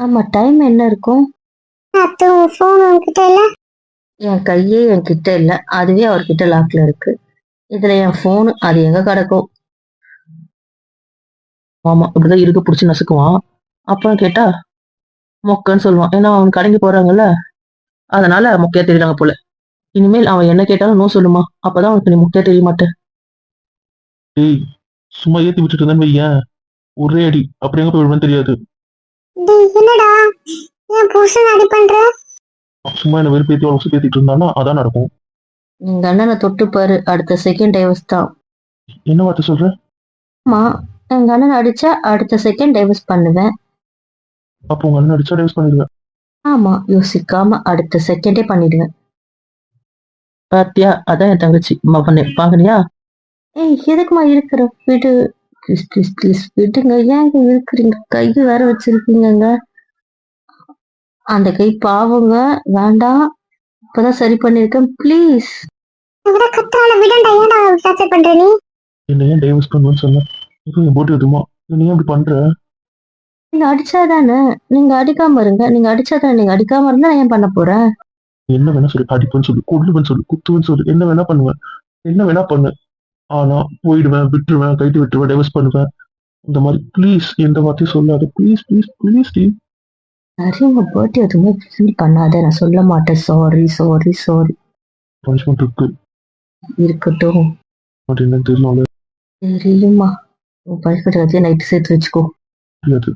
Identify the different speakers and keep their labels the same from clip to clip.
Speaker 1: ஆமா, டைம் என்ன இருக்கும்?
Speaker 2: அத்தை உன் ஃபோன் உன்கிட்ட இல்ல?
Speaker 1: என் கையே என்கிட்ட இல்ல. அதுவே அவர்கிட்ட லாக்ல இருக்கு. இதுல என் ஃபோனு அது எங்க கிடக்கும்?
Speaker 3: ஆமா, இப்படிதான் இருக்க புடிச்சு நசுக்குவான். அப்புறம் கேட்டா மொக்கன்னு சொல்லுவான். ஏன்னா அவன் கடைக்கு போறாங்கல்ல, அதனால மொக்கையா தெரியறாங்க போல. இனிமேல் அவன் என்ன கேட்டாலும் நோ சொல்லுமா, அப்பதான் அவனுக்கு நீ மொக்கையா தெரிய மாட்டேன்.
Speaker 4: டேய், சும்மா ஏத்தி விட்டுட்டு இருந்தேன்னு வையேன், ஒரே அடி அப்படி எங்க போய் விடுவேன்னு தெரியாது.
Speaker 2: டேய் என்னடா ஏன் புருஷன் அடி பண்ற?
Speaker 4: சும்மா என்ன வெறுப்பேத்தி அவளை சுத்தி இருந்தான்னா அதான் நடக்கும்.
Speaker 1: எங்க அண்ணனை தொட்டு பாரு, அடுத்த செகண்ட் டைவர்ஸ் தான்.
Speaker 4: என்ன வார்த்தை சொல்ற?
Speaker 1: ஆமா, எங்க அண்ணன் அடிச்சா அடுத்த செகண்ட் டைவர்ஸ் பண்ணுவேன்.
Speaker 4: அப்போ உங்க அண்ணன் அடிச்சா டைவர்ஸ் பண்ணிடுவேன்.
Speaker 1: ஆமா, யோசிக்காம அடுத்த செகண்டே பண்ணிடுவேன்.
Speaker 3: பாத்தியா, அதான் என் தங்கச்சி மகனே பாங்கனியா.
Speaker 1: ஏய், எதுக்குமா இருக்கிற விடு. ப்ளீஸ் ப்ளீஸ் ப்ளீஸ் விடுங்க. ஏங்க இருக்கிறீங்க? கை வேற வச்சிருக்கீங்கங்க. அந்த கை பாவங்க, வேண்டாம். இப்பதான் சரி பண்ணிருக்கேன், ப்ளீஸ்.
Speaker 2: விட கத்தால விடண்டா, ஏன்டா டார்ச்சர் பண்ற நீ?
Speaker 4: என்ன ஏன் டைவர்ஸ் பண்ணுவேன்னு சொன்ன? இப்போ என் போட்டு விடுமா? என்ன ஏன் அப்படி பண்ற?
Speaker 1: நீங்க அடிச்சாதானே. நீங்க அடிக்காம இருங்க. நீங்க அடிச்சாதானே. நீங்க அடிக்காம இருந்தா நான் ஏன் பண்ண போறேன்?
Speaker 4: என்ன வேணா சொல்லு, அடிப்பேன்னு சொல்லு, கொல்லுவேன்னு சொல்லு, குத்துவேன்னு சொல்லு, என்ன வேணா பண்ணுவேன், என்ன வேணா பண்ணு. ஆனா போயிடுவேன், விட்டுருவேன், கைட்டு விட்டுருவேன், டைவர்ஸ் பண்ணுவேன். இந்த மாதிரி ப்ளீஸ் எந்த வார்த்தையும் சொல்லாது. ப்ளீஸ் ப்ளீஸ் ப்ளீஸ் டி.
Speaker 1: நிறைய உங்க பர்த்டே எதுவுமே ஃபீல் பண்ணாத. நான் சொல்ல மாட்டேன். Sorry sorry sorry.
Speaker 4: பனிஷ்மெண்ட் இருக்கு.
Speaker 1: இருக்கட்டும்.
Speaker 4: பட் என்னன்னு தெரியல.
Speaker 1: தெரியுமா? உன் பனிஷ்மெண்ட் வச்சு நைட்டு சேர்த்து வச்சுக்கோ.
Speaker 4: தெரியாது.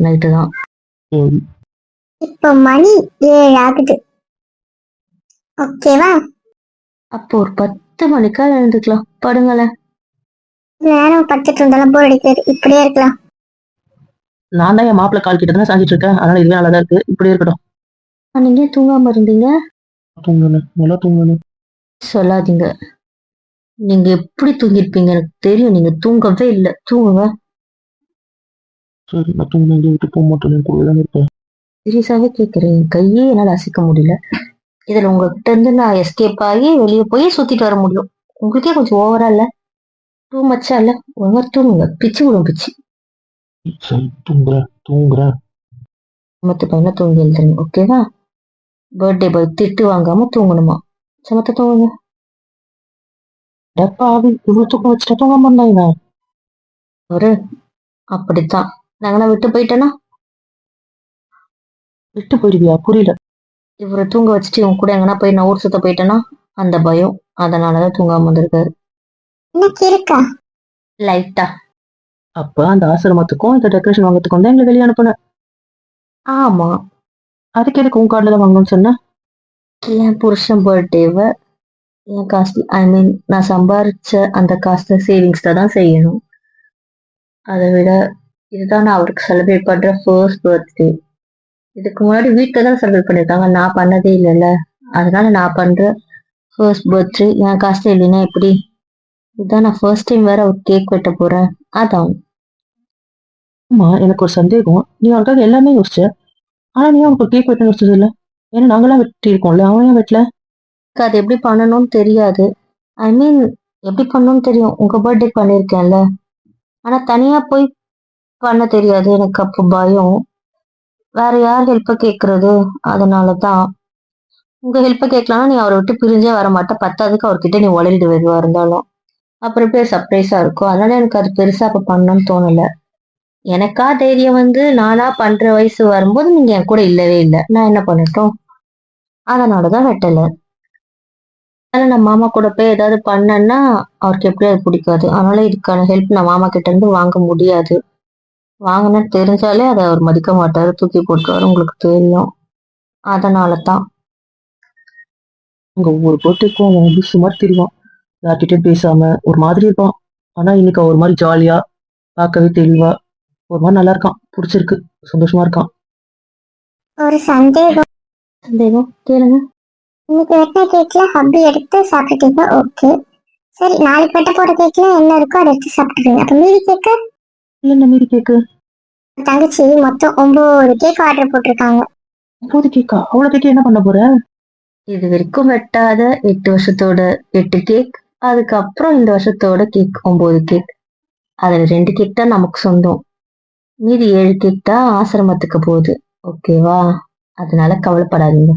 Speaker 1: நைட்டு தான்.
Speaker 4: சரி.
Speaker 2: இப்போ மணி 7 ஆகுது. ஓகேவா?
Speaker 1: அப்போ ஒரு 10 மணிக்கா எழுந்துக்கலாம். படுங்களேன்.
Speaker 2: நேரம் படுத்துட்டு இருந்தாலும் போர் அடிக்காது, இப்படியே இருக்கலாம்.
Speaker 3: நான் தான் என் மாப்பிள்ளை கால் கிட்ட தானே சாஞ்சிட்டு இருக்கேன், அதனால இதுவே நல்லாதான் இருக்கு. இப்படி இருக்கட்டும்.
Speaker 1: நீங்க ஏன் தூங்காம இருந்தீங்க?
Speaker 4: தூங்கணும், நல்லா தூங்கணும்.
Speaker 1: சொல்லாதீங்க. நீங்க எப்படி தூங்கிருப்பீங்க எனக்கு தெரியும். நீங்க தூங்கவே இல்லை. தூங்குங்க.
Speaker 4: சரி, நான் தூங்க எங்கேயும் விட்டு போக மாட்டேன், என் கூட தான் இருப்பேன்.
Speaker 1: சீரியஸாவே கேட்கிறேன். என் கையே என்னால அசைக்க முடியல. இதுல உங்ககிட்ட இருந்து நான் எஸ்கேப் ஆகி வெளியே போய் சுத்திட்டு வர முடியும். உங்களுக்கே கொஞ்சம் ஓவரா இல்ல? டூ மச்சா இல்ல? ஒழுங்கா தூங்குங்க. பிச்சு விடும் பிச்சு.
Speaker 4: சரி, தூங்குறேன் தூங்குறேன்.
Speaker 1: சமத்து பையனா தூங்கி எழுதுறீங்க, ஓகேவா? பர்த்டே பாய் திட்டு வாங்காம தூங்கணுமா? சமத்த தூங்குங்க.
Speaker 3: டப்பாவி இவ்வளவு தூக்கம் வச்சுட்டு தூங்காம இருந்தா இவன்.
Speaker 1: ஒரு அப்படித்தான். நாங்கன்னா விட்டு போயிட்டேன்னா
Speaker 3: விட்டு போயிடுவியா? புரியல.
Speaker 1: இவரை தூங்க வச்சுட்டு இவங்க கூட எங்கன்னா போய் நான் ஊர் சுத்த போயிட்டேன்னா அந்த பயம். அதனாலதான் தூங்காம வந்திருக்காரு.
Speaker 2: எனக்கு இருக்கா?
Speaker 1: லைட்டா.
Speaker 3: அப்ப அந்த ஆசிரமத்துக்கும் இந்த டெக்கரேஷன் வாங்கறதுக்கும் தான் எங்களை வெளியே அனுப்புனேன்.
Speaker 1: ஆமா,
Speaker 3: அதுக்கு எதுக்கு உன் கார்டுல தான் வாங்கணும்னு சொன்னேன்?
Speaker 1: என் புருஷன் பர்த்டேவை என் காசு, ஐ மீன் நான் சம்பாரிச்ச அந்த காசை சேவிங்ஸ்ல தான் செய்யணும். அதை விட இதுதான் நான் அவருக்கு செலிப்ரேட் பண்ற ஃபர்ஸ்ட் பர்த்டே. இதுக்கு முன்னாடி வீட்டில் தான் செலிப்ரேட் பண்ணியிருக்காங்க, நான் பண்ணதே இல்லைல்ல. அதனால நான் பண்ற ஃபர்ஸ்ட் பர்த்டே என் காசு இல்லைன்னா எப்படி? இதுதான் நான் ஃபர்ஸ்ட் டைம் வேற ஒரு கேக் வெட்ட போறேன். அதான்.
Speaker 3: ஆமா, எனக்கு ஒரு சந்தேகம். நீ அவனுக்காக எல்லாமே யோசிச்ச, ஆனா நீ அவனுக்கு கேக் வெட்ட யோசிச்சது இல்ல. ஏன்னா நாங்களாம் வெட்டி இருக்கோம்ல, அவன் ஏன் வெட்டல?
Speaker 1: எனக்கு அது எப்படி பண்ணணும்னு தெரியாது. ஐ மீன் எப்படி பண்ணணும்னு தெரியும், உங்க பர்த்டே பண்ணியிருக்கேன்ல. ஆனா தனியா போய் பண்ண தெரியாது எனக்கு. அப்போ பயம். வேற யார் ஹெல்ப்ப கேக்குறது? அதனாலதான். உங்க ஹெல்ப்ப கேட்கலாம்னா நீ அவரை விட்டு பிரிஞ்சே வர மாட்ட. பத்தாவதுக்கு அவர்கிட்ட நீ உளறிடு எதுவா இருந்தாலும். அப்புறம் எப்படி சர்ப்ரைஸா இருக்கும். அதனால எனக்கு அது பெருசா அப்ப பண்ணணும்னு தோணல. எனக்கா தைரியம் வந்து நானா பண்ற வயசு வரும்போது நீங்க என் கூட இல்லவே இல்லை. நான் என்ன பண்ணட்டும்? அதனாலதான் வெட்டல. அதனால நான் மாமா கூட போய் ஏதாவது பண்ணேன்னா அவருக்கு எப்படி அது பிடிக்காது. அதனால இதுக்கான ஹெல்ப் நான் மாமா கிட்ட இருந்து வாங்க முடியாது. வாங்கினேன்னு தெரிஞ்சாலே அதை அவர் மதிக்க மாட்டாரு, தூக்கி போட்டுருவாரு. உங்களுக்கு தெரியும். அதனாலதான்.
Speaker 3: அங்க ஒவ்வொரு பர்த்டேக்கும் அவன் வந்து சுமார் தெரிவான். யார்கிட்டயும் பேசாம ஒரு மாதிரி இருப்பான். ஆனா இன்னைக்கு அவன் ஒரு மாதிரி ஜாலியா, பார்க்கவே தெளிவா, ஒரு மாதிரி நல்லா இருக்கான். பிடிச்சிருக்கு, சந்தோஷமா இருக்கான்.
Speaker 2: ஒரு சந்தேகம்.
Speaker 1: சந்தேகம் கேளுங்க.
Speaker 2: இன்னைக்கு வெட்டின கேக்ல ஹப்பி எடுத்து சாப்பிட்டுட்டீங்க, ஓகே. சரி, நாளைக்கு வெட்ட போற கேக்ல என்ன இருக்கோ அதை எடுத்து சாப்பிட்டுருவீங்க. அப்ப மீதி கேக்கு?
Speaker 3: என்ன மீறி கேக்கு?
Speaker 2: தங்கச்சி மொத்தம் 9 கேக் ஆர்டர் போட்டிருக்காங்க.
Speaker 3: 9 கேக்கா? அவ்வளவு கேக்கு என்ன பண்ண போற?
Speaker 1: இது வரைக்கும் வெட்டாத 8 வருஷத்தோட 8 கேக். அதுக்கப்புறம் இந்த வருஷத்தோட கேக் 9 கேக். அதுல 2 கேக் தான் நமக்கு சொந்தம். மீதி 7 கேக் தான் ஆசிரமத்துக்கு போகுது. ஓகேவா? அதனால கவலைப்படாதீங்க.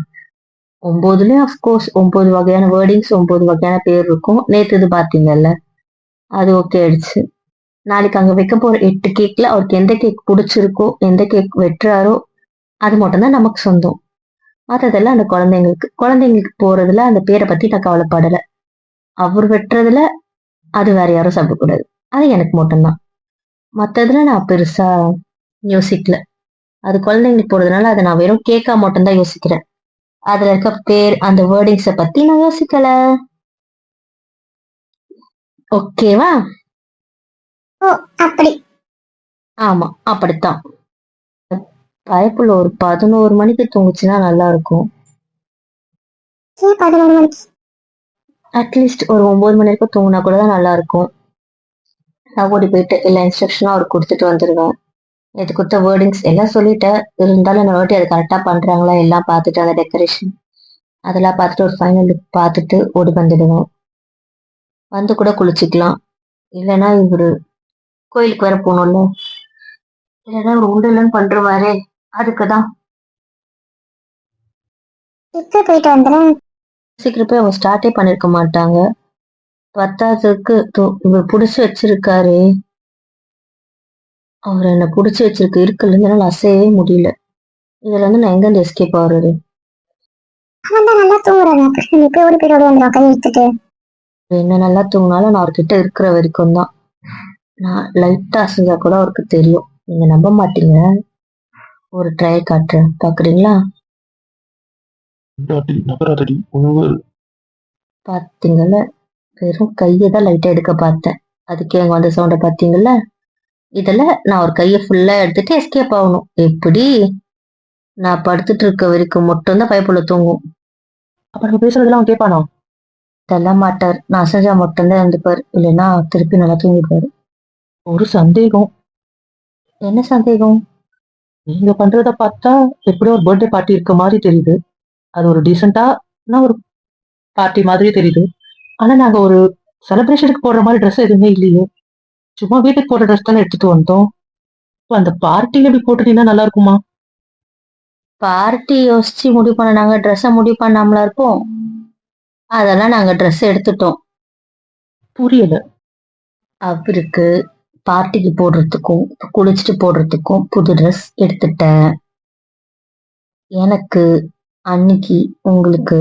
Speaker 1: 9லயும் அஃப்கோர்ஸ் 9 வகையான வேர்டிங்ஸ், 9 வகையான பேர் இருக்கும். நேத்து இது பார்த்தீங்கல்ல, அது ஓகே ஆயிடுச்சு. நாளைக்கு அங்க வைக்க போற 8 கேக்ல அவருக்கு எந்த கேக் பிடிச்சிருக்கோ, எந்த கேக் வெட்டுறாரோ, அது மட்டும் தான் நமக்கு சொந்தம். மத்ததெல்லாம் அந்த குழந்தைங்களுக்கு. குழந்தைங்களுக்கு போறதுல அந்த பேரை பத்தி நான் கவலைப்படல. அவர் வெட்டுறதுல அது வேற யாரும் சாப்பிடக்கூடாது. அது எனக்கு மட்டும்தான். மத்ததுல நான் பெருசா யோசிக்கல. அது குழந்தைங்களுக்கு போறதுனால அதை நான் வெறும் கேக்கா மட்டும்தான் யோசிக்கிறேன். அதுல இருக்க பேர், அந்த வேர்டிங்ஸ பத்தி நான் யோசிக்கல. ஓகேவா?
Speaker 2: ஓ அப்படி.
Speaker 1: ஆமா, அப்படித்தான். பயப்புள்ள ஒரு 11 மணிக்கு தூங்குச்சுன்னா நல்லா இருக்கும்.
Speaker 2: ஏன் 11 மணிக்கு?
Speaker 1: அட்லீஸ்ட் ஒரு 9 மணி வரைக்கும் தூங்கினா கூட தான் நல்லா இருக்கும். நான் ஓடி போயிட்டு எல்லா இன்ஸ்ட்ரக்ஷனும் அவருக்கு கொடுத்துட்டு வந்துடுவேன். இது கொடுத்த வேர்டிங்ஸ் எல்லாம் சொல்லிட்டேன். இருந்தாலும் இந்த வாட்டி அது கரெக்டா பண்றாங்களா எல்லாம் பார்த்துட்டு, அந்த டெக்கரேஷன் அதெல்லாம் பார்த்துட்டு ஒரு ஃபைனல் லுக் பார்த்துட்டு ஓடி வந்துடுவேன். வந்து கூட குளிச்சுக்கலாம். இல்லைன்னா இவரு கோயிலுக்கு வேற போகணும்ல. இல்லைன்னா இவரு உண்டுலன்னு பண்றவாரே, அதுக்குதான்.
Speaker 2: இப்ப போயிட்டு வந்துடுறேன்.
Speaker 1: சீக்கிரம் போய் அவங்க ஸ்டார்ட்டே பண்ணிருக்க மாட்டாங்க. பத்தாததுக்கு இவர் புடிச்சு வச்சிருக்காரு. அவர் என்ன புடிச்சு வச்சிருக்கு இருக்குல்ல, என்னால அசையவே முடியல. இதுல இருந்து நான் எங்க இருந்து எஸ்கேப் ஆகுறது?
Speaker 2: அவன் தான் நல்லா தூங்குறாங்க. அப்புறம் நீ போய் ஓடி போயிட்டு வந்துடும் கை எடுத்துட்டு.
Speaker 1: என்ன நல்லா தூங்கினாலும் நான் அவர்கிட்ட இருக்கிற வரைக்கும் தான். நான் லைட்டா அசைஞ்சா கூட அவருக்கு தெரியும். நீங்க நம்ப மாட்டீங்க. ஒரு ட்ரை காட்டுறேன், பாக்குறீங்களா?
Speaker 4: நகராதடி ஒழுங்கு.
Speaker 1: பாத்தீங்கல்ல, வெறும் கையை தான் லைட்டா எடுக்க பார்த்தேன். அதுக்கே அங்க வந்த சவுண்ட பாத்தீங்கல்ல. இதுல நான் ஒரு கையை ஃபுல்லா எடுத்துட்டு எஸ்கேப் ஆகணும். எப்படி? நான் படுத்துட்டு இருக்க வரைக்கும் மட்டும்தான் பைப்புள்ள தூங்கும்.
Speaker 3: அப்ப நம்ம பேசுறதெல்லாம் அவன் கேட்பானா?
Speaker 1: இதெல்லாம் மாட்டார். நான் அசைஞ்சா மட்டும்தான் இருந்துப்பார். இல்லைன்னா திருப்பி நல்லா தூங்கிடுவாரு.
Speaker 3: ஒரு சந்தேகம்.
Speaker 1: என்ன சந்தேகம்?
Speaker 3: நீங்க பண்றத பார்த்தா எப்படியோ ஒரு பர்த்டே பார்ட்டி இருக்க மாதிரி தெரியுது. அது ஒரு டீசெண்டான ஒரு பார்ட்டி மாதிரி தெரியுது. ஆனா நாங்க ஒரு செலிப்ரேஷனுக்கு போடுற மாதிரி ட்ரெஸ் எதுவுமே இல்லையே. சும்மா வீட்டுக்கு போடுற ட்ரெஸ் தானே எடுத்துட்டு வந்தோம். இப்ப அந்த பார்ட்டில இப்படி போட்டுட்டீங்கன்னா நல்லா இருக்குமா?
Speaker 1: பார்ட்டி யோசிச்சு முடிவு பண்ண நாங்க ட்ரெஸ்ஸை முடிவு பண்ணாமலா இருப்போம். அதெல்லாம் நாங்க ட்ரெஸ் எடுத்துட்டோம்.
Speaker 3: புரியல.
Speaker 1: அவருக்கு பார்ட்டிக்கு போடுறதுக்கும் குளிச்சுட்டு போடுறதுக்கும் புது ட்ரெஸ் எடுத்துட்டேன். எனக்கு அன்னைக்கு உங்களுக்கு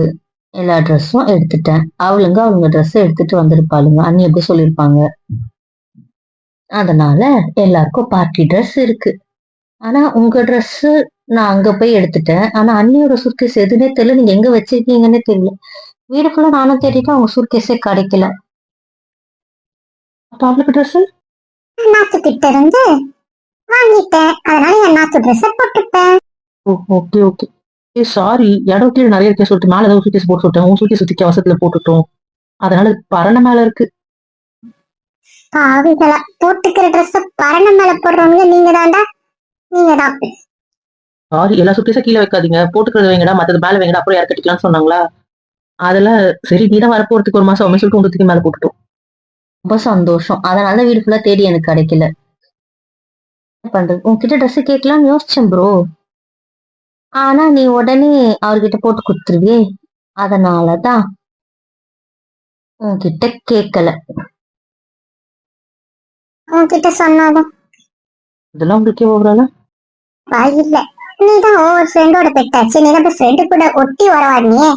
Speaker 1: எல்லா ட்ரெஸ்ஸும் எடுத்துட்டேன். அவங்க ட்ரெஸ் எடுத்துட்டு வந்திருப்பாளுங்க. அண்ணி எப்படி சொல்லியிருப்பாங்க. அதனால எல்லாருக்கும் பார்ட்டி ட்ரெஸ் இருக்கு. ஆனா உங்க ட்ரெஸ் நான் அங்க போய் எடுத்துட்டேன். ஆனா அண்ணியோட சூட்கேஸ் எதுன்னே தெரியல. நீங்க எங்க வச்சிருக்கீங்கன்னே தெரியல. வீடு ஃபுல்லா நானும் தேடிட்டு அவங்க சூட்கேஸே கிடைக்கல.
Speaker 3: அப்ப அவளுக்கு ட்ரெஸ்?
Speaker 2: நாத்து கிட்ட இருந்து வாங்கிட்டேன். அதனால என் நாத்து ட்ரெஸ் போட்டுப்பேன்.
Speaker 3: Okay okay. ஏ சாரி, இடம் கீழே நிறைய இருக்கே சொல்லிட்டு மேல ஏதாவது சூட்கேஸ் போட்டு சொல்லிட்டேன். உன் சூட்கேஸ் சுத்திக்க அவசரத்துல போட்டுட்டோம். அதனால பரண மேல இருக்கு.
Speaker 2: பாவிகளா, போட்டுக்கிற ட்ரெஸ் பரண மேல போடுறவங்க நீங்க தான்டா. நீங்க தான்.
Speaker 3: சாரி, எல்லா சூட்கேஸும் கீழே வைக்காதீங்க, போட்டுக்கிறது வைங்கடா, மத்தது மேல வைங்கடா, அப்புறம் யார் கட்டிக்கலாம்னு சொன்னாங்களா? அதெல்லாம் சரி, நீ தான் வரப்போறதுக்கு ஒரு மாசம் அப்படின்னு சொல்லிட்டு உங்க தூக்கி மேல போட்டுட்டோம்.
Speaker 1: ரொம்ப சந்தோஷம். அதனால வீடு ஃபுல்லா தேடி எனக்கு கிடைக்கல. என்ன பண்றது? உன்கிட்ட ட்ரெஸ் கேட்கலாம்னு யோசிச்சேன் ப்ரோ. ஆனா நீ உடனே அவர்கிட்ட போட்டு கொடுத்துருவியே. அதனாலதான் உன்கிட்ட கேட்கல.
Speaker 2: உன்கிட்ட சொன்னாதான்
Speaker 3: இதெல்லாம் உங்களுக்கே ஓவரால?
Speaker 2: இல்ல. நீதான் ஒவ்வொரு ஃப்ரெண்டோட பெட்டாச்சு. நீ தான் ஃப்ரெண்டு கூட ஒட்டி உறவாடினியே.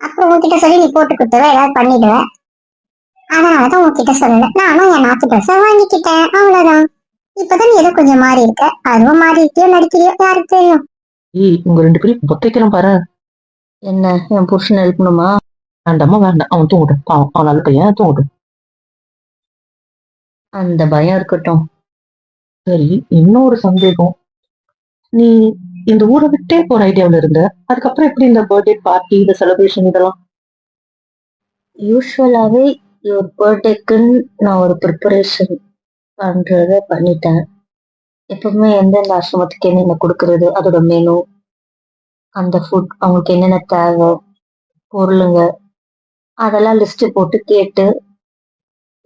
Speaker 2: அப்புறம் உன்கிட்ட சொல்லி நீ போட்டு கொடுத்துருவ, ஏதாவது பண்ணிடுவ. அதனாலதான் உன்கிட்ட சொல்லல. நானும் என் நாத்து ட்ரெஸ் வாங்கிக்கிட்டேன், அவ்வளவுதான். இப்பதான் நீ ஏதோ கொஞ்சம் மாறி இருக்க. அதுவும் மாறி இருக்கியோ நடிக்கிறியோ யாருக்கு தெரியும்.
Speaker 3: ஏய், உங்க 2 பேரும் பொத்தைக்கலாம் பாரு.
Speaker 1: என்ன, என் புருஷன் எழுப்பணுமா?
Speaker 3: வேண்டாமா வேண்டாம், அவன் தூங்கட்டும். பாவம், அவன் நல்ல பையன், தூங்கட்டும்.
Speaker 1: அந்த பயம் இருக்கட்டும்.
Speaker 3: சரி, இன்னொரு சந்தேகம். நீ இந்த ஊரை விட்டே போற ஐடியாவில் இருந்த, அதுக்கப்புறம் எப்படி இந்த பர்த்டே பார்ட்டி, இந்த செலிப்ரேஷன் இதெல்லாம்?
Speaker 1: யூஸ்வலாவே ஒரு பர்த்டேக்குன்னு நான் ஒரு ப்ரிப்பரேஷன் பண்றத பண்ணிட்டேன். எப்பவுமே எந்தெந்த ஆசிரமத்துக்கு என்னென்ன கொடுக்கறது, அதோட மெனு, அந்த ஃபுட், அவங்களுக்கு என்னென்ன தேவை, பொருளுங்க, அதெல்லாம் லிஸ்ட் போட்டு கேட்டு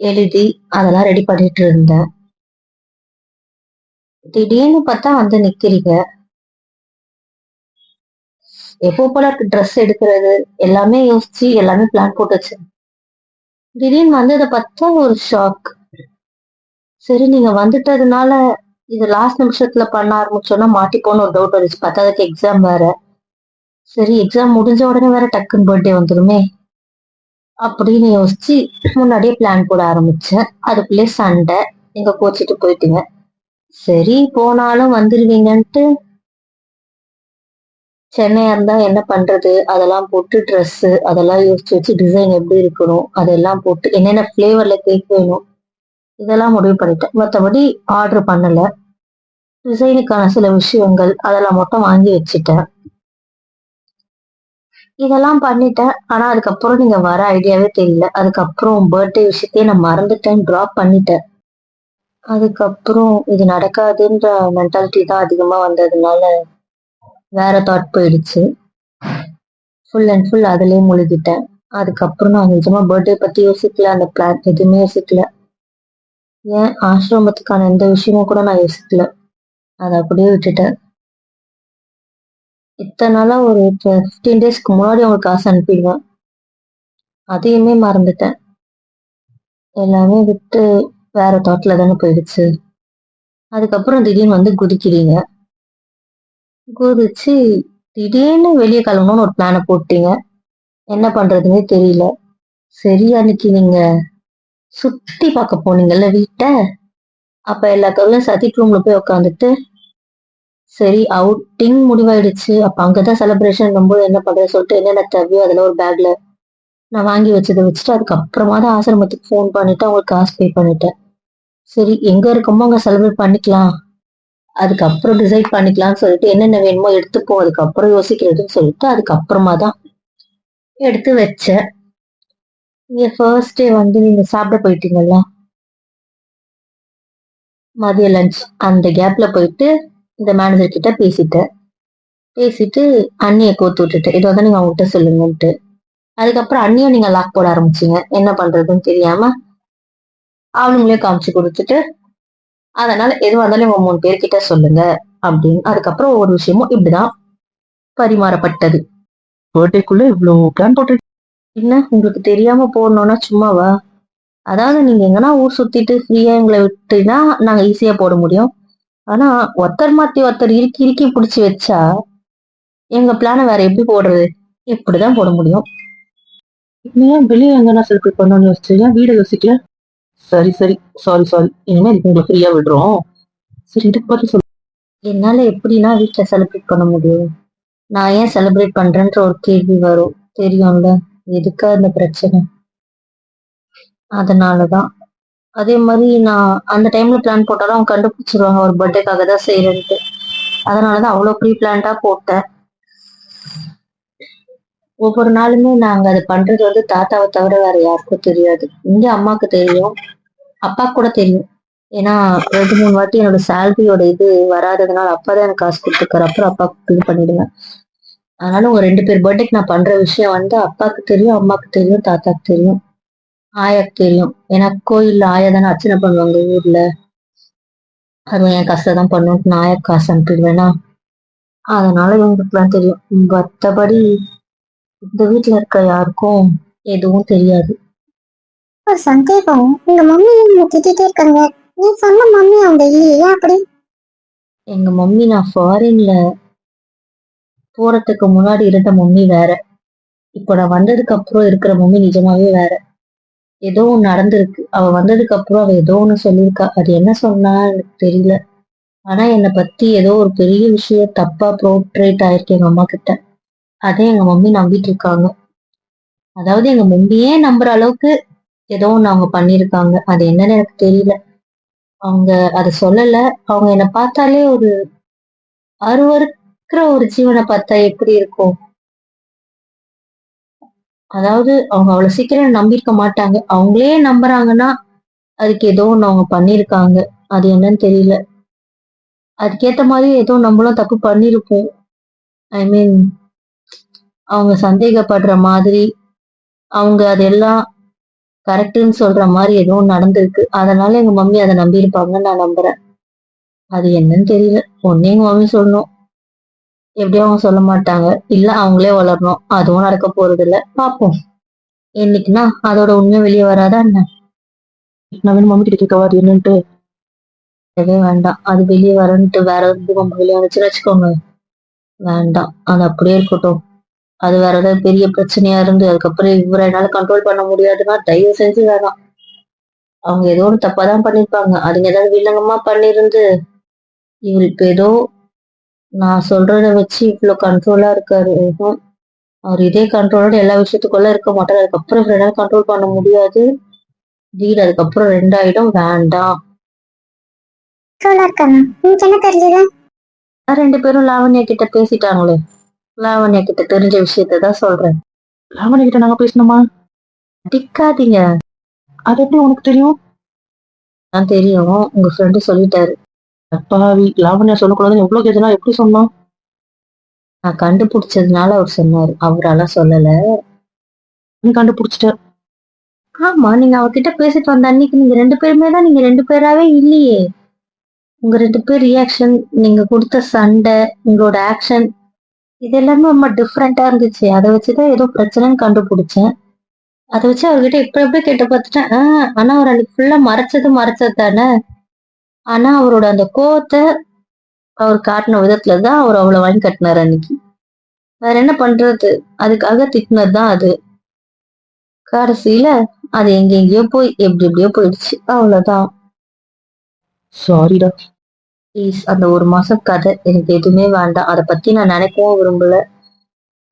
Speaker 1: எழுதி அதெல்லாம் ரெடி பண்ணிட்டு இருந்தேன். திடீர்னு பார்த்தா வந்து நிக்கிறீங்க. எப்போ போல இருக்கு ட்ரெஸ் எடுக்கிறது எல்லாமே யோசிச்சு எல்லாமே பிளான் போட்டு வச்சு திடீர்னு வந்ததை பார்த்தா ஒரு ஷாக். சரி நீங்க வந்துட்டதுனால இது லாஸ்ட் நிமிஷத்துல பண்ண ஆரம்பிச்சோன்னா மாட்டிப்போன்னு ஒரு டவுட் வந்துச்சு. பார்த்தா அதுக்கு எக்ஸாம் வேற. சரி எக்ஸாம் முடிஞ்ச உடனே வேற டக்குன்னு பர்த்டே வந்துருமே அப்படின்னு யோசிச்சு முன்னாடியே பிளான் போட ஆரம்பிச்சேன். அதுக்குள்ளே சண்டை, நீங்க கோச்சிட்டு போயிட்டீங்க. சரி போனாலும் வந்துருவீங்கன்ட்டு சென்னையா இருந்தா என்ன பண்றது அதெல்லாம் போட்டு ட்ரெஸ் அதெல்லாம் யோசிச்சு வச்சு டிசைன் எப்படி இருக்கணும் அதெல்லாம் போட்டு என்னென்ன ஃபிளேவர்ல கேக் வேணும் இதெல்லாம் முடிவு பண்ணிட்டேன். மற்றபடி ஆர்டர் பண்ணல. டிசைனுக்கான சில விஷயங்கள் அதெல்லாம் மட்டும் வாங்கி வச்சுட்டேன். இதெல்லாம் பண்ணிட்டேன். ஆனா அதுக்கப்புறம் நீங்க வர ஐடியாவே தெரியல. அதுக்கப்புறம் பர்த்டே விஷயத்தையே நான் மறந்துட்டேன், டிராப் பண்ணிட்டேன். அதுக்கப்புறம் இது நடக்காதுன்ற மென்டாலிட்டி தான் அதிகமா வந்ததுனால வேற தாட் போயிடுச்சு. ஃபுல் அண்ட் ஃபுல் அதுலயே முழுகிட்டேன். அதுக்கப்புறம் நான் நிஜமா பர்த்டே பத்தி யோசிக்கல, அந்த பிளான் எதுவுமே யோசிக்கல. ஏன் ஆசிரமத்துக்கான எந்த விஷயமும் கூட நான் யோசிக்கல. அதை அப்படியே விட்டுட்டேன். இத்தனை நாளா ஒரு 15 டேஸ்க்கு முன்னாடி அவங்களுக்கு காசு அனுப்பிடுவேன். அதையுமே மறந்துட்டேன். எல்லாமே விட்டு வேற தாட்ல தானே போயிடுச்சு. அதுக்கப்புறம் திடீர்னு வந்து குதிக்கிறீங்க. குதிச்சு திடீர்னு வெளியே கிளம்பணும்னு ஒரு பிளானை போட்டீங்க. என்ன பண்றதுன்னே தெரியல. சரி அன்னைக்கு நீங்க சுத்தி பார்க்க போனீங்கல்ல வீட்டை, அப்ப எல்லா கதையும் சதிக் ரூம்ல போய் உட்காந்துட்டு சரி அவுட்டிங் முடிவாயிடுச்சு. அப்ப அங்கதான் செலிப்ரேஷன் போது என்ன பண்றது சொல்லிட்டு என்னென்ன தேவையோ அதுல ஒரு பேக்ல நான் வாங்கி வச்சதை வச்சுட்டு அதுக்கப்புறமா தான் ஆசிரமத்துக்கு ஃபோன் பண்ணிட்டு அவங்களுக்கு காசு பே பண்ணிட்டேன். சரி எங்க இருக்கமோ அங்க செலிப்ரேட் பண்ணிக்கலாம், அதுக்கப்புறம் டிசைட் பண்ணிக்கலாம்னு சொல்லிட்டு என்னென்ன வேணுமோ எடுத்துப்போம் அதுக்கப்புறம் யோசிக்கிறதுன்னு சொல்லிட்டு அதுக்கப்புறமா தான் எடுத்து வச்சேன். நீங்க ஃபர்ஸ்ட் டே வந்து நீங்க சாப்பிட போயிட்டீங்கல்ல, மதிய லஞ்ச் அந்த கேப்ல போயிட்டு இந்த மேனேஜர் கிட்ட பேசிட்டு அண்ணியை கோத்து விட்டுட்டு இதை வந்து நீங்க அவங்ககிட்ட சொல்லுங்கன்ட்டு. அதுக்கப்புறம் அண்ணியும் நீங்க லாக் போட ஆரம்பிச்சீங்க. என்ன பண்றதுன்னு தெரியாம அவனுங்களே காமிச்சு கொடுத்துட்டு அதனால எதுவாக இருந்தாலும் உங்க 3 பேர்கிட்ட சொல்லுங்க அப்படின்னு. அதுக்கப்புறம் ஒவ்வொரு விஷயமும் இப்படிதான் பரிமாறப்பட்டது.
Speaker 3: பர்த்டேக்குள்ள இவ்வளோ பிளான் போட்டு
Speaker 1: என்ன உங்களுக்கு தெரியாம போடணும்னா சும்மாவா? அதாவது நீங்க எங்கன்னா ஊர் சுத்திட்டு ஃப்ரீயா எங்களை விட்டுனா நாங்க ஈஸியா போட முடியும். ஆனா ஒருத்தர் மாத்தி ஒருத்தர் இறுக்கி இறுக்கி பிடிச்சி வச்சா எங்க பிளான வேற எப்படி போடுறது? இப்படிதான் போட முடியும்.
Speaker 3: ஏன் வெளியே எங்கன்னா செலிப்ரேட் பண்ணணும்னு யோசிச்சு ஏன் வீடை யோசிக்கல? சரி சரி, சாரி சாரி, இனிமேல் இதுக்கு உங்களை ஃப்ரீயா விடுறோம். சரி இதுக்கு பத்தி சொல்லு.
Speaker 1: என்னால எப்படின்னா வீட்டுல செலிப்ரேட் பண்ண முடியும்? நான் ஏன் செலிப்ரேட் பண்றேன்ற ஒரு கேள்வி வரும், தெரியும்ல. எதுக்கா இந்த பிரச்சனை? அதனாலதான். அதே மாதிரி நான் அந்த டைம்ல பிளான் போட்டாலும் அவங்க கண்டுபிடிச்சிருவாங்க ஒரு பர்த்டேக்காக தான் செய்யறேன்ட்டு. அதனாலதான் அவ்வளவு ப்ரீ பிளான்டா போட்டேன். ஒவ்வொரு நாளுமே நாங்க அது பண்றது வந்து தாத்தாவை தவிர வேற யாருக்கும் தெரியாது. இங்க அம்மாக்கு தெரியும், அப்பா கூட தெரியும். ஏன்னா 2 3 வாட்டி என்னோட சேலரியோட இது வராததுனால அப்பாதான் எனக்கு காசு கொடுத்துருக்காரு. அப்புறம் அப்பாவுக்கு இது பண்ணிடுவேன். அதனால உங்க 2 பேர் பர்த்டேக்கு நான் பண்ற விஷயம் வந்து அப்பாக்கு தெரியும், அம்மாக்கு தெரியும், தாத்தாக்கு தெரியும், ஆயாக்கு தெரியும். ஏன்னா கோயில்ல ஆயா தானே அர்ச்சனை பண்ணுவாங்க ஊர்ல. அதுவும் என் காசை தான் பண்ணுவோம், நான் ஆயாக்கு காசு அனுப்பிடுவேனா. அதனால இவங்களுக்குலாம் தெரியும். மத்தபடி இந்த வீட்டுல இருக்க யாருக்கும் எதுவும் தெரியாது.
Speaker 2: ஒரு சந்தேகம், உங்க மம்மி உங்களை திட்டிட்டே இருக்காங்க, நீ சொன்ன மம்மி அவங்க இல்லையே, அப்படி?
Speaker 1: எங்க மம்மி நான் ஃபாரின்ல போறதுக்கு முன்னாடி இருந்த மம்மி வேற. இப்போ நான் வந்ததுக்கு அப்புறம் இருக்கிற மம்மி நிஜமாவே வேற. ஏதோ ஒண்ணு நடந்திருக்கு. அவ வந்ததுக்கு அப்புறம் அவ ஏதோ ஒண்ணு சொல்லியிருக்கா. அது என்ன சொன்னா எனக்கு தெரியல. ஆனா என்னை பத்தி ஏதோ ஒரு பெரிய விஷயம் தப்பா ப்ரோட்ரேட் ஆயிருக்கு எங்க அம்மா கிட்ட. அதே எங்க மம்மி நம்பிட்டு இருக்காங்க. அதாவது எங்க மம்மியே நம்புற அளவுக்கு ஏதோ ஒண்ணு அவங்க பண்ணிருக்காங்க. அது என்னன்னு எனக்கு தெரியல. அவங்க அதை சொல்லல. அவங்க என்னை பார்த்தாலே ஒரு அருவருக்கிற ஒரு ஜீவனை பார்த்தா எப்படி இருக்கும்? அதாவது அவங்க அவ்வளவு சீக்கிரம் நம்பியிருக்க மாட்டாங்க. அவங்களே நம்புறாங்கன்னா அதுக்கு ஏதோ ஒண்ணு அவங்க பண்ணிருக்காங்க. அது என்னன்னு தெரியல. அதுக்கேத்த மாதிரி ஏதோ நம்மளும் தப்பு பண்ணிருப்போம். ஐ மீன் அவங்க சந்தேகப்படுற மாதிரி, அவங்க அதெல்லாம் கரெக்ட்ன்னு சொல்ற மாதிரி ஏதோ ஒண்ணு நடந்திருக்கு. அதனால எங்க மம்மி அதை நம்பி இருப்பாங்கன்னு நான் நம்புறேன். அது என்னன்னு தெரியல. ஒன்னே எங்க மம்மி சொல்லணும். எப்படியும் அவங்க சொல்ல மாட்டாங்க. இல்ல அவங்களே வளரணும். அதுவும் நடக்க போறது இல்ல. பாப்போம். என்னைக்குன்னா அதோட உண்மை வெளியே வராதா என்ன?
Speaker 3: நான் வேணும் மம்மி கிட்ட கேட்கவா அது என்னன்ட்டு?
Speaker 1: எதுவே வேண்டாம். அது வெளியே வரன்ட்டு வேற பூகம்பம் வெளியே வந்துச்சுன்னு வச்சுக்கோங்க. வேண்டாம். அது அப்படியே இருக்கட்டும். அது வேற ஏதாவது பெரிய பிரச்சனையா இருந்து அதுக்கப்புறம் இவரை என்னால கண்ட்ரோல் பண்ண முடியாதுன்னா தயவு செஞ்சு வேணாம். அவங்க ஏதோ ஒரு தப்பாதான் பண்ணிருப்பாங்க. அதுங்க ஏதாவது வில்லங்கமா பண்ணிருந்து இவர் இப்ப ஏதோ நான் சொல்றத வச்சு இவ்வளவு கண்ட்ரோலா இருக்காரு. அவர் இதே கண்ட்ரோலோட எல்லா விஷயத்துக்குள்ள இருக்க மாட்டாரு. அதுக்கப்புறம் இவரை என்னால கண்ட்ரோல் பண்ண முடியாது. வீடு அதுக்கப்புறம் ரெண்டாயிடும். வேண்டாம்.
Speaker 2: சொல்ல இருக்காங்க உங்களுக்கு என்ன தெரிஞ்சது?
Speaker 1: ரெண்டு பேரும் லாவண்யா கிட்ட பேசிட்டாங்களே. லாவண்யா கிட்ட தெரிஞ்ச விஷயத்தான் சொல்றேன்.
Speaker 3: லாவணி கிட்ட நாங்க பேசணுமா?
Speaker 1: அடிக்காதீங்க.
Speaker 3: அது எப்படி உனக்கு தெரியும்?
Speaker 1: நான் தெரியும். உங்க ஃப்ரெண்டு சொல்லிட்டாரு.
Speaker 3: அப்பாவி, லாவண்யா சொல்லக்கூடாதுன்னு எவ்வளவு கேட்டனா எப்படி சொன்னான்?
Speaker 1: நான் கண்டுபிடிச்சதுனால அவர் சொன்னாரு. அவரால சொல்லல.
Speaker 3: நீ கண்டுபிடிச்சிட்ட.
Speaker 1: ஆமா, நீங்க அவர்கிட்ட பேசிட்டு வந்த அன்னைக்கு நீங்க ரெண்டு பேருமே தான் நீங்க ரெண்டு பேராவே இல்லையே. உங்க ரெண்டு பேர் ரியாக்ஷன், நீங்க கொடுத்த சண்டை, உங்களோட ஆக்ஷன், இது எல்லாமே ரொம்ப டிஃப்ரெண்டா இருந்துச்சு. அதை வச்சுதான் ஏதோ பிரச்சனைன்னு கண்டுபிடிச்சேன். அதை வச்சு அவர்கிட்ட இப்ப எப்படி கேட்டு பார்த்துட்டேன். ஆனா அவர் அன்னைக்கு ஃபுல்லா மறைச்சது தானே. ஆனா அவரோட அந்த கோவத்தை அவர் காட்டின விதத்துலதான் அவர் அவ்வளவு வாங்கி கட்டினாரு அன்னைக்கு. வேற என்ன பண்றது? அதுக்காக திட்டினதுதான் அது. கடைசியில அது எங்கெங்கயோ போய் எப்படி எப்படியோ போயிடுச்சு. அவ்வளவுதான்.
Speaker 3: சாரிடா.
Speaker 1: ப்ளீஸ், அந்த ஒரு மாசம் கதை எனக்கு எதுவுமே வேண்டாம். அதை பத்தி நான் நினைக்கவும் விரும்பல.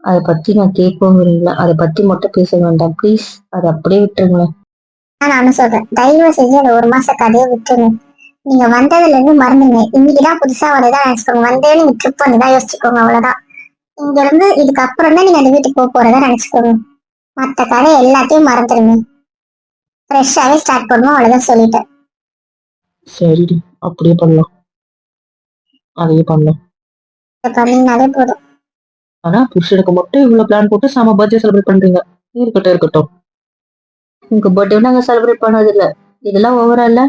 Speaker 1: அதை பத்தி நான் கேட்கவும் விரும்பல. அதை பத்தி மட்டும் பேச வேண்டாம் ப்ளீஸ். அதை அப்படியே விட்டுருங்களேன்.
Speaker 2: நானும் சொல்றேன், தயவு செஞ்சு அந்த ஒரு மாச கதையை விட்டுருங்க. நீங்க வந்ததுல இருந்து மறந்துங்க. இன்னைக்குதான் புதுசா வரதான் நினைச்சுக்கோங்க. வந்தே நீங்க ட்ரிப் பண்ணிதான் யோசிச்சுக்கோங்க. அவ்வளவுதான். இங்க இருந்து இதுக்கு அப்புறம் தான் நீங்க அந்த வீட்டுக்கு போக போறதா நினைச்சுக்கோங்க. மத்த கதை எல்லாத்தையும் மறந்துடுங்க. ஃப்ரெஷ்ஷாவே ஸ்டார்ட் பண்ணுவோம். அவ்வளவுதான் சொல்லிட்டேன்.
Speaker 3: சரிடி, அப்படியே பண்ணலாம். அதையே பண்ணலாம்.
Speaker 2: இதை பண்ணீங்கனாலே போதும்.
Speaker 3: ஆனா புருஷனுக்கு மட்டும் இவ்வளவு பிளான் போட்டு செம பர்த்டே செலிப்ரேட் பண்றீங்க. இருக்கட்டும் இருக்கட்டும்.
Speaker 1: உங்க பர்த்டே நாங்க செலிப்ரேட் பண்ணது இல்ல. இதெல்லாம் ஓவரா இல்ல.